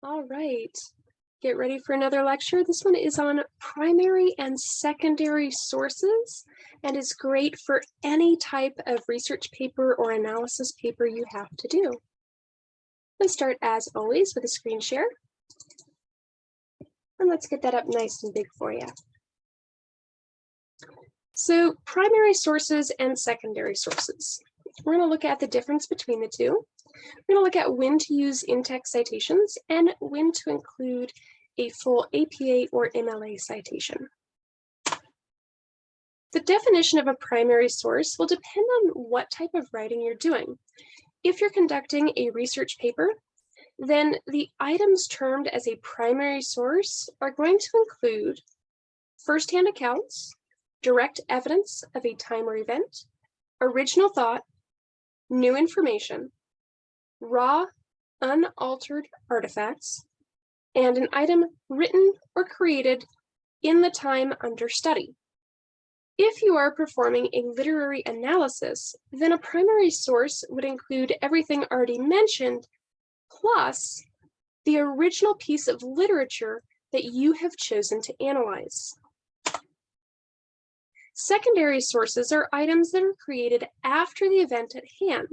All right, get ready for another lecture. This one is on primary and secondary sources and is great for any type of research paper or analysis paper you have to do. Let's start as always with a screen share. And let's get that up nice and big for you. So primary sources and secondary sources. We're going to look at the difference between the two. We're going to look at when to use in-text citations and when to include a full APA or MLA citation. The definition of a primary source will depend on what type of writing you're doing. If you're conducting a research paper, then the items termed as a primary source are going to include firsthand accounts, direct evidence of a time or event, original thought, new information, raw, unaltered artifacts, and an item written or created in the time under study. If you are performing a literary analysis, then a primary source would include everything already mentioned, plus the original piece of literature that you have chosen to analyze. Secondary sources are items that are created after the event at hand.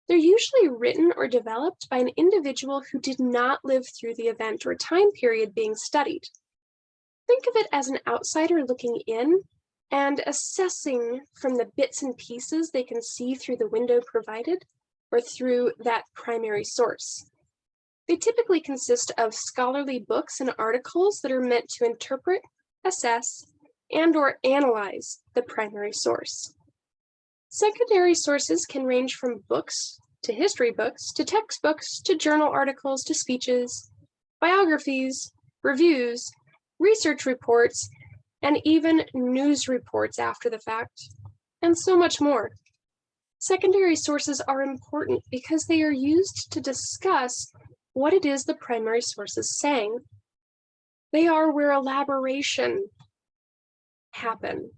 They're usually written or developed by an individual who did not live through the event or time period being studied. Think of it as an outsider looking in and assessing from the bits and pieces they can see through the window provided or through that primary source. They typically consist of scholarly books and articles that are meant to interpret, assess, and/or analyze the primary source. Secondary sources can range from books to history books, to textbooks, to journal articles, to speeches, biographies, reviews, research reports, and even news reports after the fact, and so much more. Secondary sources are important because they are used to discuss what it is the primary source is saying. They are where elaboration happens,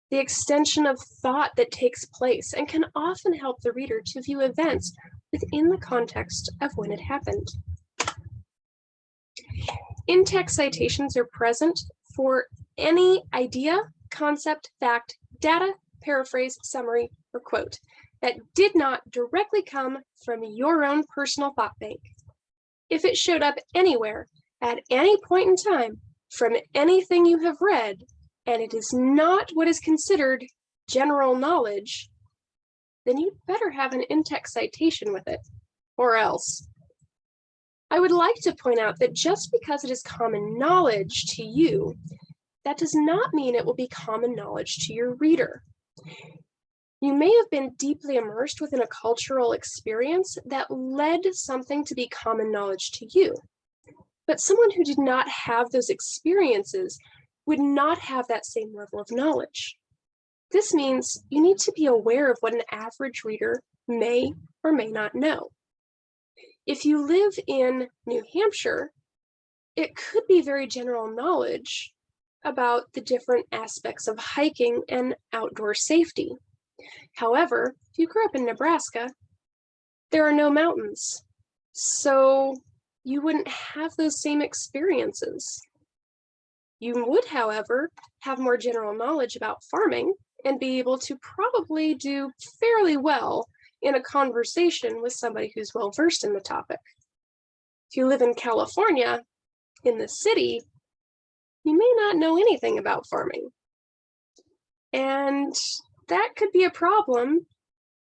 the extension of thought that takes place, and can often help the reader to view events within the context of when it happened. In-text citations are present for any idea, concept, fact, data, paraphrase, summary, or quote that did not directly come from your own personal thought bank. If it showed up anywhere, at any point in time, from anything you have read, and it is not what is considered general knowledge, then you'd better have an in-text citation with it, or else. I would like to point out that just because it is common knowledge to you, that does not mean it will be common knowledge to your reader. You may have been deeply immersed within a cultural experience that led something to be common knowledge to you, but someone who did not have those experiences would not have that same level of knowledge. This means you need to be aware of what an average reader may or may not know. If you live in New Hampshire, it could be very general knowledge about the different aspects of hiking and outdoor safety. However, if you grew up in Nebraska, there are no mountains, so you wouldn't have those same experiences. You would, however, have more general knowledge about farming and be able to probably do fairly well in a conversation with somebody who's well versed in the topic. If you live in California, in the city, you may not know anything about farming. And that could be a problem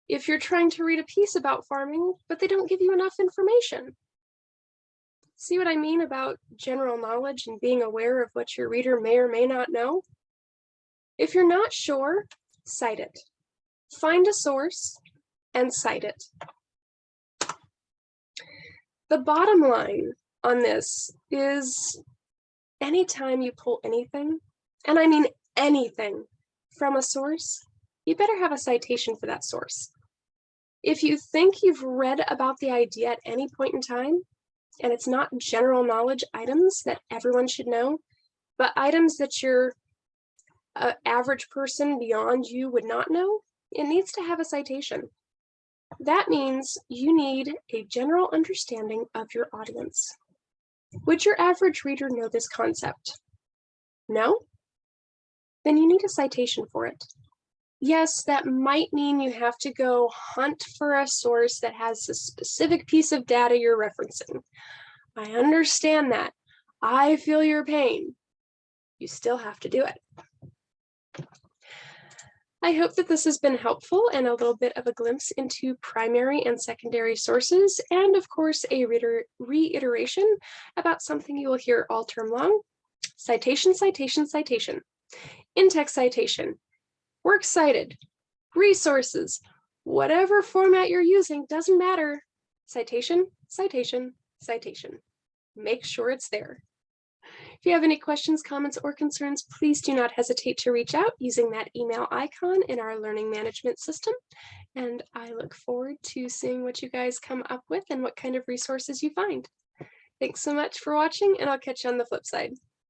if you're trying to read a piece about farming, but they don't give you enough information. See what I mean about general knowledge and being aware of what your reader may or may not know? If you're not sure, cite it. Find a source and cite it. The bottom line on this is anytime you pull anything, and I mean anything, from a source, you better have a citation for that source. If you think you've read about the idea at any point in time, and it's not general knowledge items that everyone should know, but items that your average person beyond you would not know, it needs to have a citation. That means you need a general understanding of your audience. Would your average reader know this concept? No? Then you need a citation for it. Yes, that might mean you have to go hunt for a source that has a specific piece of data you're referencing. I understand that. I feel your pain. You still have to do it. I hope that this has been helpful and a little bit of a glimpse into primary and secondary sources, and of course, a reiteration about something you will hear all term long: citation, citation, citation. In-text citation, works cited, resources, whatever format you're using, doesn't matter. Citation, citation, citation. Make sure it's there. If you have any questions, comments, or concerns, please do not hesitate to reach out using that email icon in our learning management system. And I look forward to seeing what you guys come up with and what kind of resources you find. Thanks so much for watching, and I'll catch you on the flip side.